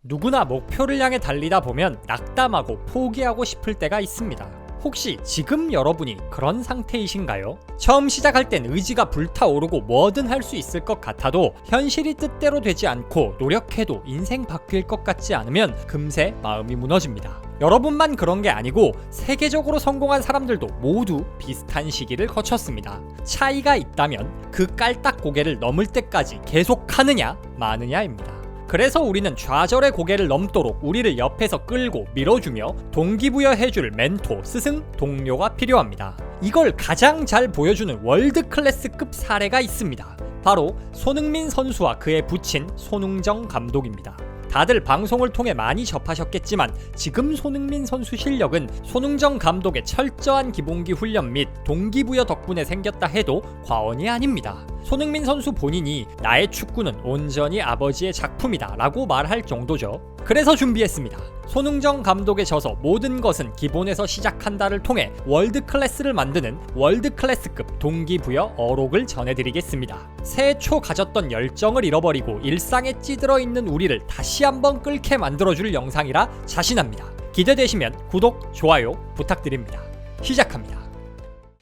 누구나 목표를 향해 달리다 보면 낙담하고 포기하고 싶을 때가 있습니다. 혹시 지금 여러분이 그런 상태이신가요? 처음 시작할 땐 의지가 불타오르고 뭐든 할 수 있을 것 같아도 현실이 뜻대로 되지 않고 노력해도 인생 바뀔 것 같지 않으면 금세 마음이 무너집니다. 여러분만 그런 게 아니고 세계적으로 성공한 사람들도 모두 비슷한 시기를 거쳤습니다. 차이가 있다면 그 깔딱 고개를 넘을 때까지 계속 하느냐 마느냐입니다. 그래서 우리는 좌절의 고개를 넘도록 우리를 옆에서 끌고 밀어주며 동기부여해줄 멘토, 스승, 동료가 필요합니다. 이걸 가장 잘 보여주는 월드클래스급 사례가 있습니다. 바로 손흥민 선수와 그의 부친 손흥정 감독입니다. 다들 방송을 통해 많이 접하셨겠지만 지금 손흥민 선수 실력은 손흥정 감독의 철저한 기본기 훈련 및 동기부여 덕분에 생겼다 해도 과언이 아닙니다. 손흥민 선수 본인이 나의 축구는 온전히 아버지의 작품이다 라고 말할 정도죠. 그래서 준비했습니다. 손흥정 감독에 져서 모든 것은 기본에서 시작한다를 통해 월드클래스를 만드는 월드클래스급 동기부여 어록을 전해드리겠습니다. 새해 초 가졌던 열정을 잃어버리고 일상에 찌들어 있는 우리를 다시 한번 끓게 만들어줄 영상이라 자신합니다. 기대되시면 구독, 좋아요 부탁드립니다. 시작합니다.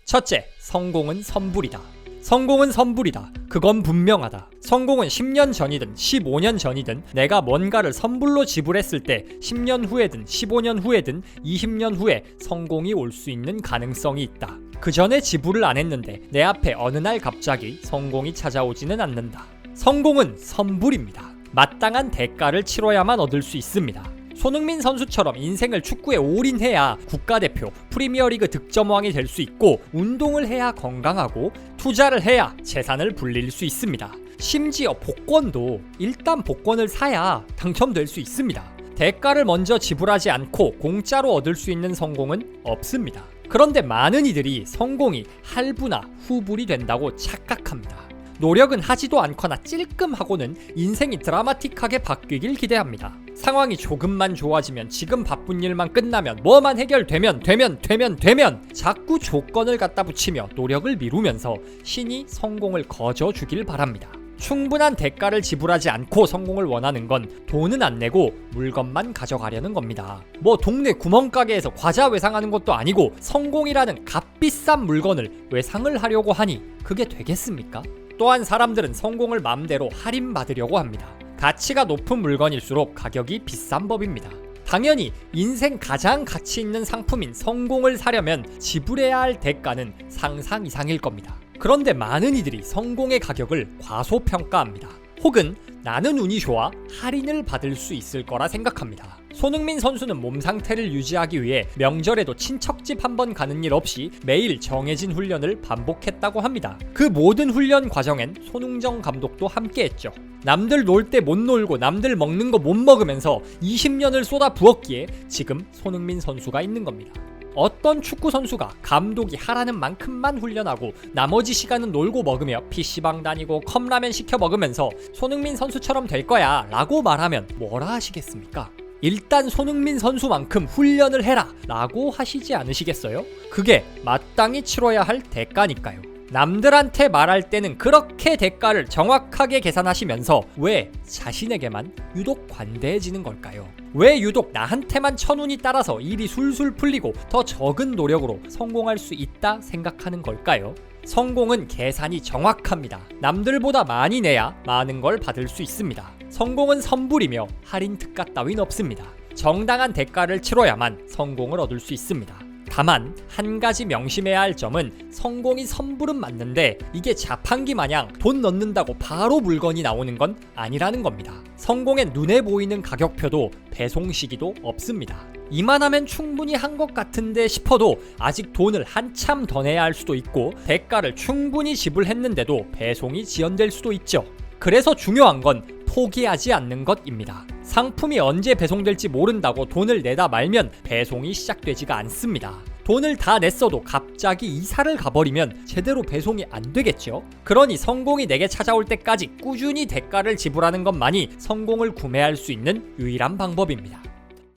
첫째, 성공은 선불이다. 성공은 선불이다. 그건 분명하다. 성공은 10년 전이든 15년 전이든 내가 뭔가를 선불로 지불했을 때 10년 후에든 15년 후에든 20년 후에 성공이 올 수 있는 가능성이 있다. 그 전에 지불을 안 했는데 내 앞에 어느 날 갑자기 성공이 찾아오지는 않는다. 성공은 선불입니다. 마땅한 대가를 치러야만 얻을 수 있습니다. 손흥민 선수처럼 인생을 축구에 올인해야 국가대표, 프리미어리그 득점왕이 될 수 있고 운동을 해야 건강하고 투자를 해야 재산을 불릴 수 있습니다. 심지어 복권도 일단 복권을 사야 당첨될 수 있습니다. 대가를 먼저 지불하지 않고 공짜로 얻을 수 있는 성공은 없습니다. 그런데 많은 이들이 성공이 할부나 후불이 된다고 착각합니다. 노력은 하지도 않거나 찔끔하고는 인생이 드라마틱하게 바뀌길 기대합니다. 상황이 조금만 좋아지면 지금 바쁜 일만 끝나면 뭐만 해결되면 되면 자꾸 조건을 갖다 붙이며 노력을 미루면서 신이 성공을 거저주길 바랍니다. 충분한 대가를 지불하지 않고 성공을 원하는 건 돈은 안 내고 물건만 가져가려는 겁니다. 뭐 동네 구멍가게에서 과자 외상하는 것도 아니고 성공이라는 값비싼 물건을 외상을 하려고 하니 그게 되겠습니까? 또한 사람들은 성공을 마음대로 할인받으려고 합니다. 가치가 높은 물건일수록 가격이 비싼 법입니다. 당연히 인생 가장 가치 있는 상품인 성공을 사려면 지불해야 할 대가는 상상 이상일 겁니다. 그런데 많은 이들이 성공의 가격을 과소평가합니다. 혹은 나는 운이 좋아 할인을 받을 수 있을 거라 생각합니다. 손흥민 선수는 몸 상태를 유지하기 위해 명절에도 친척집 한번 가는 일 없이 매일 정해진 훈련을 반복했다고 합니다. 그 모든 훈련 과정엔 손흥정 감독도 함께했죠. 남들 놀 때 못 놀고 남들 먹는 거 못 먹으면서 20년을 쏟아 부었기에 지금 손흥민 선수가 있는 겁니다. 어떤 축구 선수가 감독이 하라는 만큼만 훈련하고 나머지 시간은 놀고 먹으며 PC방 다니고 컵라면 시켜 먹으면서 손흥민 선수처럼 될 거야 라고 말하면 뭐라 하시겠습니까? 일단 손흥민 선수만큼 훈련을 해라 라고 하시지 않으시겠어요? 그게 마땅히 치러야 할 대가니까요. 남들한테 말할 때는 그렇게 대가를 정확하게 계산하시면서 왜 자신에게만 유독 관대해지는 걸까요? 왜 유독 나한테만 천운이 따라서 일이 술술 풀리고 더 적은 노력으로 성공할 수 있다 생각하는 걸까요? 성공은 계산이 정확합니다. 남들보다 많이 내야 많은 걸 받을 수 있습니다. 성공은 선불이며 할인 특가 따윈 없습니다. 정당한 대가를 치러야만 성공을 얻을 수 있습니다. 다만 한 가지 명심해야 할 점은 성공이 선불은 맞는데 이게 자판기 마냥 돈 넣는다고 바로 물건이 나오는 건 아니라는 겁니다. 성공의 눈에 보이는 가격표도 배송 시기도 없습니다. 이만하면 충분히 한 것 같은데 싶어도 아직 돈을 한참 더 내야 할 수도 있고 대가를 충분히 지불했는데도 배송이 지연될 수도 있죠. 그래서 중요한 건 포기하지 않는 것입니다. 상품이 언제 배송될지 모른다고 돈을 내다 말면 배송이 시작되지가 않습니다. 돈을 다 냈어도 갑자기 이사를 가버리면 제대로 배송이 안 되겠죠. 그러니 성공이 내게 찾아올 때까지 꾸준히 대가를 지불하는 것만이 성공을 구매할 수 있는 유일한 방법입니다.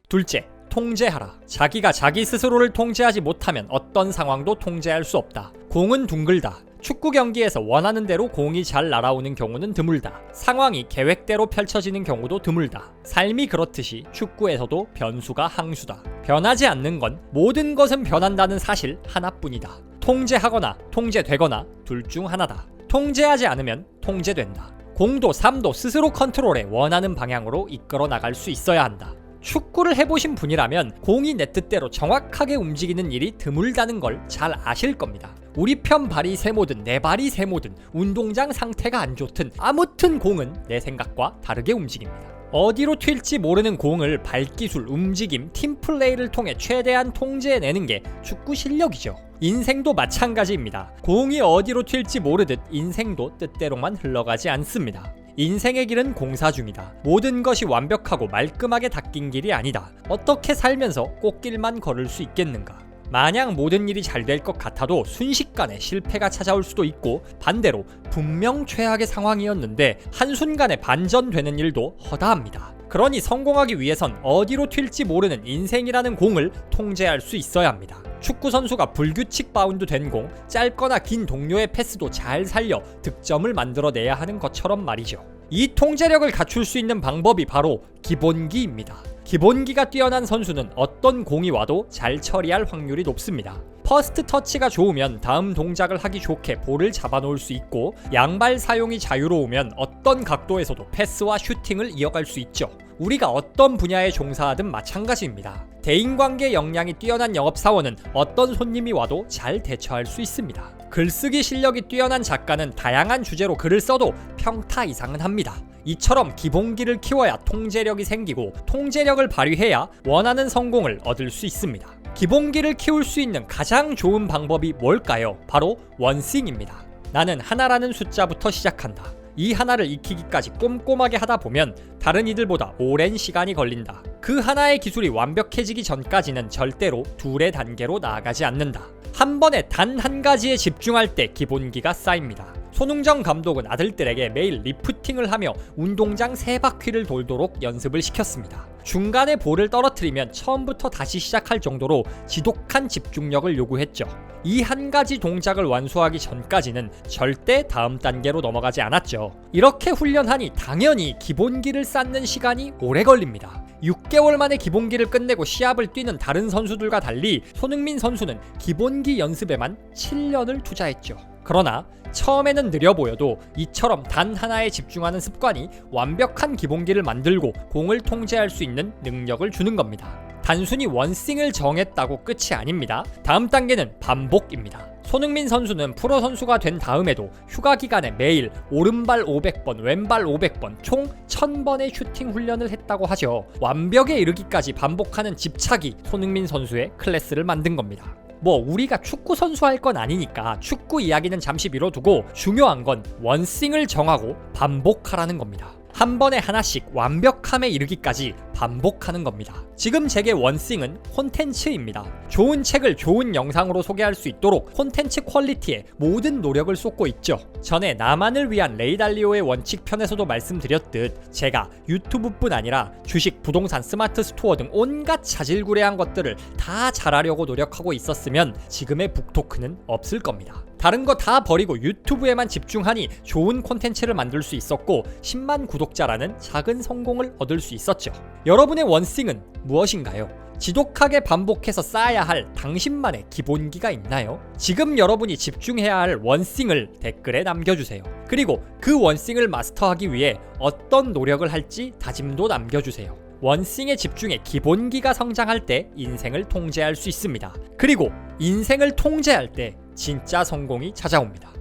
둘째, 통제하라. 자기가 자기 스스로를 통제하지 못하면 어떤 상황도 통제할 수 없다. 공은 둥글다. 축구 경기에서 원하는 대로 공이 잘 날아오는 경우는 드물다. 상황이 계획대로 펼쳐지는 경우도 드물다. 삶이 그렇듯이 축구에서도 변수가 항수다. 변하지 않는 건 모든 것은 변한다는 사실 하나뿐이다. 통제하거나 통제되거나 둘 중 하나다. 통제하지 않으면 통제된다. 공도 삶도 스스로 컨트롤해 원하는 방향으로 이끌어 나갈 수 있어야 한다. 축구를 해보신 분이라면 공이 내 뜻대로 정확하게 움직이는 일이 드물다는 걸 잘 아실 겁니다. 우리 편 발이 세모든 내 발이 세모든 운동장 상태가 안 좋든 아무튼 공은 내 생각과 다르게 움직입니다. 어디로 튈지 모르는 공을 발기술, 움직임, 팀플레이를 통해 최대한 통제해내는 게 축구 실력이죠. 인생도 마찬가지입니다. 공이 어디로 튈지 모르듯 인생도 뜻대로만 흘러가지 않습니다. 인생의 길은 공사 중이다. 모든 것이 완벽하고 말끔하게 닦인 길이 아니다. 어떻게 살면서 꽃길만 걸을 수 있겠는가? 마냥 모든 일이 잘 될 것 같아도 순식간에 실패가 찾아올 수도 있고, 반대로 분명 최악의 상황이었는데 한순간에 반전되는 일도 허다합니다. 그러니 성공하기 위해선 어디로 튈지 모르는 인생이라는 공을 통제할 수 있어야 합니다. 축구 선수가 불규칙 바운드 된 공, 짧거나 긴 동료의 패스도 잘 살려 득점을 만들어내야 하는 것처럼 말이죠. 이 통제력을 갖출 수 있는 방법이 바로 기본기입니다. 기본기가 뛰어난 선수는 어떤 공이 와도 잘 처리할 확률이 높습니다. 퍼스트 터치가 좋으면 다음 동작을 하기 좋게 볼을 잡아놓을 수 있고, 양발 사용이 자유로우면 어떤 각도에서도 패스와 슈팅을 이어갈 수 있죠. 우리가 어떤 분야에 종사하든 마찬가지입니다. 대인관계 역량이 뛰어난 영업사원은 어떤 손님이 와도 잘 대처할 수 있습니다. 글쓰기 실력이 뛰어난 작가는 다양한 주제로 글을 써도 평타 이상은 합니다. 이처럼 기본기를 키워야 통제력이 생기고, 통제력을 발휘해야 원하는 성공을 얻을 수 있습니다. 기본기를 키울 수 있는 가장 좋은 방법이 뭘까요? 바로 원싱입니다. 나는 하나라는 숫자부터 시작한다. 이 하나를 익히기까지 꼼꼼하게 하다 보면 다른 이들보다 오랜 시간이 걸린다. 그 하나의 기술이 완벽해지기 전까지는 절대로 둘의 단계로 나아가지 않는다. 한 번에 단 한 가지에 집중할 때 기본기가 쌓입니다. 손흥정 감독은 아들들에게 매일 리프팅을 하며 운동장 3바퀴를 돌도록 연습을 시켰습니다. 중간에 볼을 떨어뜨리면 처음부터 다시 시작할 정도로 지독한 집중력을 요구했죠. 이 한 가지 동작을 완수하기 전까지는 절대 다음 단계로 넘어가지 않았죠. 이렇게 훈련하니 당연히 기본기를 쌓는 시간이 오래 걸립니다. 6개월 만에 기본기를 끝내고 시합을 뛰는 다른 선수들과 달리 손흥민 선수는 기본기 연습에만 7년을 투자했죠. 그러나 처음에는 느려 보여도 이처럼 단 하나에 집중하는 습관이 완벽한 기본기를 만들고 공을 통제할 수 있는 능력을 주는 겁니다. 단순히 원싱을 정했다고 끝이 아닙니다. 다음 단계는 반복입니다. 손흥민 선수는 프로 선수가 된 다음에도 휴가 기간에 매일 오른발 500번, 왼발 500번, 총 1000번의 슈팅 훈련을 했다고 하죠. 완벽에 이르기까지 반복하는 집착이 손흥민 선수의 클래스를 만든 겁니다. 우리가 축구 선수 할 건 아니니까 축구 이야기는 잠시 미뤄두고, 중요한 건 원싱을 정하고 반복하라는 겁니다. 한 번에 하나씩 완벽함에 이르기까지 반복하는 겁니다. 지금 제게 원싱은 콘텐츠입니다. 좋은 책을 좋은 영상으로 소개할 수 있도록 콘텐츠 퀄리티에 모든 노력을 쏟고 있죠. 전에 나만을 위한 레이달리오의 원칙 편에서도 말씀드렸듯 제가 유튜브뿐 아니라 주식, 부동산, 스마트 스토어 등 온갖 자질구레한 것들을 다 잘하려고 노력하고 있었으면 지금의 북토크는 없을 겁니다. 다른 거 다 버리고 유튜브에만 집중하니 좋은 콘텐츠를 만들 수 있었고 10만 구독자라는 작은 성공을 얻을 수 있었죠. 여러분의 원싱은 무엇인가요? 지독하게 반복해서 쌓아야 할 당신만의 기본기가 있나요? 지금 여러분이 집중해야 할 원싱을 댓글에 남겨주세요. 그리고 그 원싱을 마스터하기 위해 어떤 노력을 할지 다짐도 남겨주세요. 원싱에 집중해 기본기가 성장할 때 인생을 통제할 수 있습니다. 그리고 인생을 통제할 때 진짜 성공이 찾아옵니다.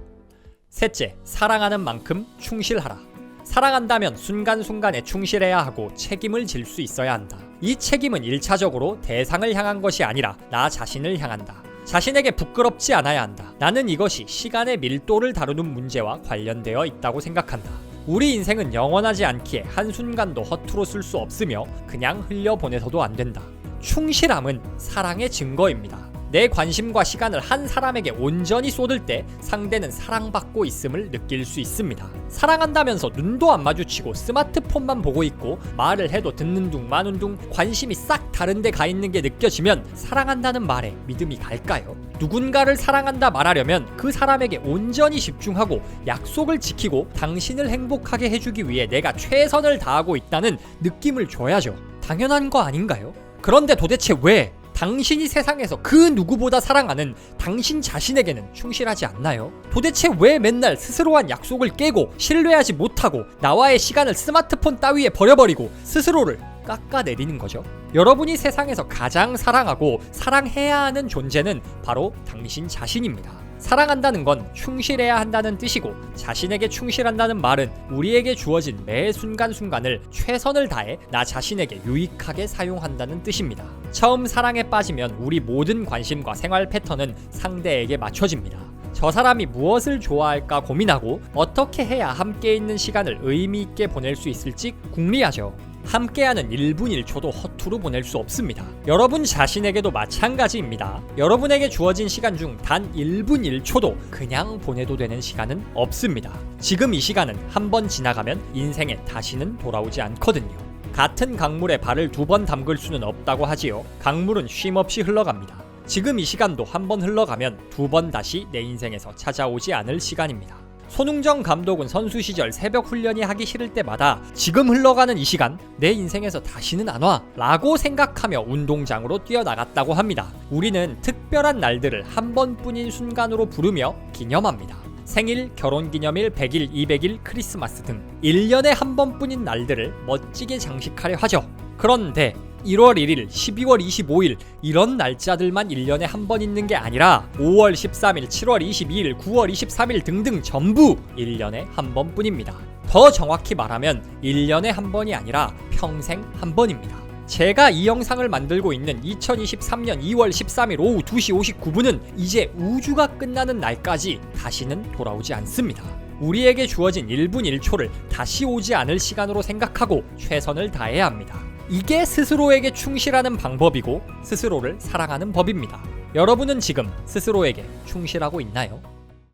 셋째, 사랑하는 만큼 충실하라. 사랑한다면 순간순간에 충실해야 하고 책임을 질 수 있어야 한다. 이 책임은 1차적으로 대상을 향한 것이 아니라 나 자신을 향한다. 자신에게 부끄럽지 않아야 한다. 나는 이것이 시간의 밀도를 다루는 문제와 관련되어 있다고 생각한다. 우리 인생은 영원하지 않기에 한순간도 허투루 쓸 수 없으며 그냥 흘려보내서도 안 된다. 충실함은 사랑의 증거입니다. 내 관심과 시간을 한 사람에게 온전히 쏟을 때 상대는 사랑받고 있음을 느낄 수 있습니다. 사랑한다면서 눈도 안 마주치고 스마트폰만 보고 있고 말을 해도 듣는 둥 마는 둥 관심이 싹 다른 데 가 있는 게 느껴지면 사랑한다는 말에 믿음이 갈까요? 누군가를 사랑한다 말하려면 그 사람에게 온전히 집중하고 약속을 지키고 당신을 행복하게 해주기 위해 내가 최선을 다하고 있다는 느낌을 줘야죠. 당연한 거 아닌가요? 그런데 도대체 왜 당신이 세상에서 그 누구보다 사랑하는 당신 자신에게는 충실하지 않나요? 도대체 왜 맨날 스스로 한 약속을 깨고 신뢰하지 못하고 나와의 시간을 스마트폰 따위에 버려버리고 스스로를 깎아내리는 거죠? 여러분이 세상에서 가장 사랑하고 사랑해야 하는 존재는 바로 당신 자신입니다. 사랑한다는 건 충실해야 한다는 뜻이고 자신에게 충실한다는 말은 우리에게 주어진 매 순간순간을 최선을 다해 나 자신에게 유익하게 사용한다는 뜻입니다. 처음 사랑에 빠지면 우리 모든 관심과 생활 패턴은 상대에게 맞춰집니다. 저 사람이 무엇을 좋아할까 고민하고 어떻게 해야 함께 있는 시간을 의미 있게 보낼 수 있을지 궁리하죠. 함께하는 1분 1초도 허투루 보낼 수 없습니다. 여러분 자신에게도 마찬가지입니다. 여러분에게 주어진 시간 중 단 1분 1초도 그냥 보내도 되는 시간은 없습니다. 지금 이 시간은 한 번 지나가면 인생에 다시는 돌아오지 않거든요. 같은 강물에 발을 2번 담글 수는 없다고 하지요. 강물은 쉼없이 흘러갑니다. 지금 이 시간도 한 번 흘러가면 2번 다시 내 인생에서 찾아오지 않을 시간입니다. 손흥정 감독은 선수 시절 새벽 훈련이 하기 싫을 때마다 지금 흘러가는 이 시간 내 인생에서 다시는 안 와 라고 생각하며 운동장으로 뛰어나갔다고 합니다. 우리는 특별한 날들을 한 번뿐인 순간으로 부르며 기념합니다. 생일, 결혼기념일, 100일, 200일, 크리스마스 등 1년에 한 번뿐인 날들을 멋지게 장식하려 하죠. 그런데 1월 1일, 12월 25일 이런 날짜들만 1년에 한 번 있는 게 아니라 5월 13일, 7월 22일, 9월 23일 등등 전부 1년에 한 번뿐입니다. 더 정확히 말하면 1년에 한 번이 아니라 평생 한 번입니다. 제가 이 영상을 만들고 있는 2023년 2월 13일 오후 2시 59분은 이제 우주가 끝나는 날까지 다시는 돌아오지 않습니다. 우리에게 주어진 1분 1초를 다시 오지 않을 시간으로 생각하고 최선을 다해야 합니다. 이게 스스로에게 충실하는 방법이고 스스로를 사랑하는 법입니다. 여러분은 지금 스스로에게 충실하고 있나요?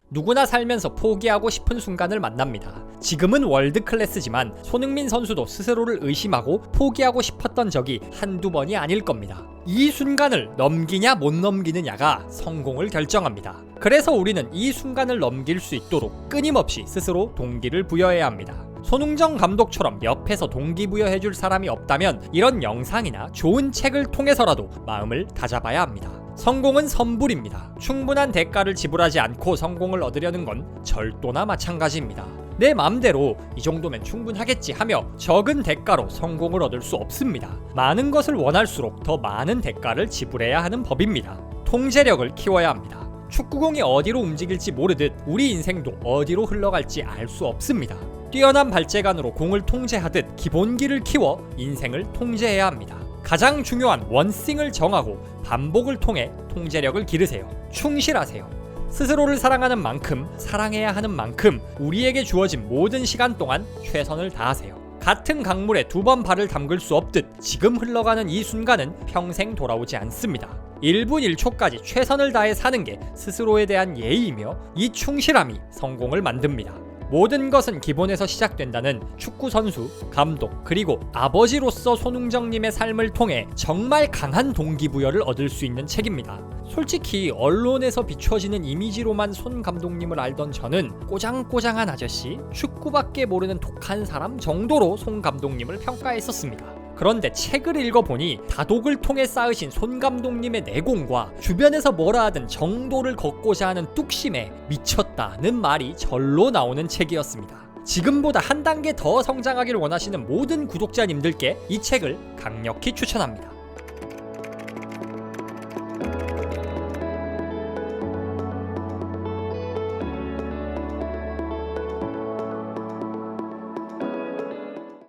누구나 살면서 포기하고 싶은 순간을 만납니다. 지금은 월드클래스지만 손흥민 선수도 스스로를 의심하고 포기하고 싶었던 적이 한두 번이 아닐 겁니다. 이 순간을 넘기냐 못 넘기느냐가 성공을 결정합니다. 그래서 우리는 이 순간을 넘길 수 있도록 끊임없이 스스로 동기를 부여해야 합니다. 손흥정 감독처럼 옆에서 동기부여해줄 사람이 없다면 이런 영상이나 좋은 책을 통해서라도 마음을 다잡아야 합니다. 성공은 선불입니다. 충분한 대가를 지불하지 않고 성공을 얻으려는 건 절도나 마찬가지입니다. 내 맘대로 이 정도면 충분하겠지 하며 적은 대가로 성공을 얻을 수 없습니다. 많은 것을 원할수록 더 많은 대가를 지불해야 하는 법입니다. 통제력을 키워야 합니다. 축구공이 어디로 움직일지 모르듯 우리 인생도 어디로 흘러갈지 알 수 없습니다. 뛰어난 발재간으로 공을 통제하듯 기본기를 키워 인생을 통제해야 합니다. 가장 중요한 원싱을 정하고 반복을 통해 통제력을 기르세요. 충실하세요. 스스로를 사랑하는 만큼 사랑해야 하는 만큼 우리에게 주어진 모든 시간 동안 최선을 다하세요. 같은 강물에 2번 발을 담글 수 없듯 지금 흘러가는 이 순간은 평생 돌아오지 않습니다. 1분 1초까지 최선을 다해 사는 게 스스로에 대한 예의이며 이 충실함이 성공을 만듭니다. 모든 것은 기본에서 시작된다는 축구 선수, 감독, 그리고 아버지로서 손흥정님의 삶을 통해 정말 강한 동기부여를 얻을 수 있는 책입니다. 솔직히 언론에서 비춰지는 이미지로만 손 감독님을 알던 저는 꼬장꼬장한 아저씨, 축구밖에 모르는 독한 사람 정도로 손 감독님을 평가했었습니다. 그런데 책을 읽어보니 다독을 통해 쌓으신 손 감독님의 내공과 주변에서 뭐라 하든 정도를 걷고자 하는 뚝심에 미쳤다는 말이 절로 나오는 책이었습니다. 지금보다 한 단계 더 성장하기를 원하시는 모든 구독자님들께 이 책을 강력히 추천합니다.